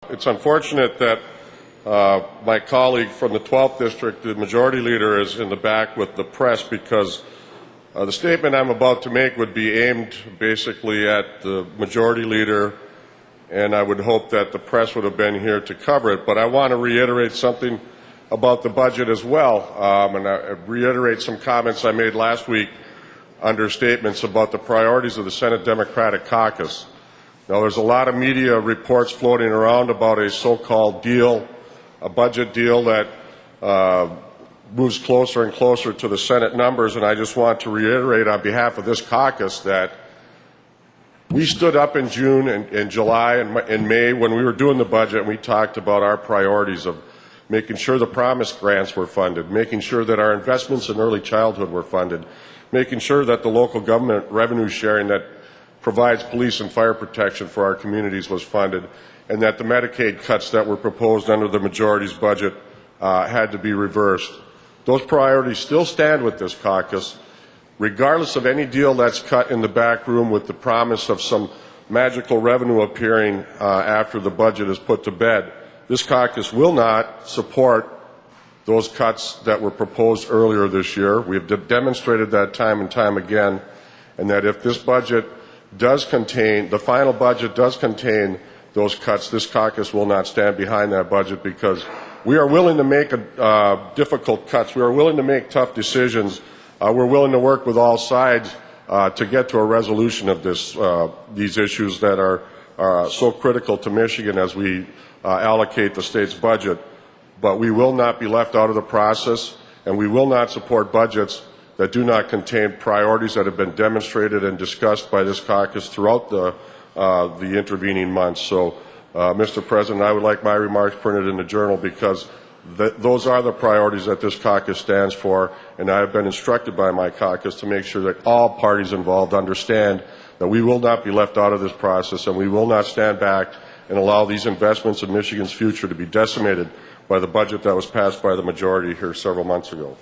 It's unfortunate that my colleague from the 12th District, the Majority Leader, is in the back with the press, because the statement I'm about to make would be aimed basically at the Majority Leader, and I would hope that the press would have been here to cover it. But I want to reiterate something about the budget as well, and I reiterate some comments I made last week under statements about the priorities of the Senate Democratic Caucus. Now, there's a lot of media reports floating around about a so-called deal, a budget deal that moves closer and closer to the Senate numbers, and I just want to reiterate on behalf of this caucus that we stood up in June and July and May when we were doing the budget, and we talked about our priorities of making sure the promised grants were funded, making sure that our investments in early childhood were funded, making sure that the local government revenue sharing that provides police and fire protection for our communities was funded, and that the Medicaid cuts that were proposed under the majority's budget had to be reversed. Those priorities still stand with this caucus, regardless of any deal that's cut in the back room with the promise of some magical revenue appearing after the budget is put to bed. This caucus will not support those cuts that were proposed earlier this year. We have demonstrated that time and time again, and that if this budget does contain, the final budget does contain those cuts, this caucus will not stand behind that budget, because we are willing to make difficult cuts. We are willing to make tough decisions. We're willing to work with all sides to get to a resolution of these issues that are so critical to Michigan as we allocate the state's budget. But we will not be left out of the process, and we will not support budgets that do not contain priorities that have been demonstrated and discussed by this caucus throughout the intervening months. So, Mr. President, I would like my remarks printed in the Journal, because those are the priorities that this caucus stands for, and I have been instructed by my caucus to make sure that all parties involved understand that we will not be left out of this process, and we will not stand back and allow these investments in Michigan's future to be decimated by the budget that was passed by the majority here several months ago.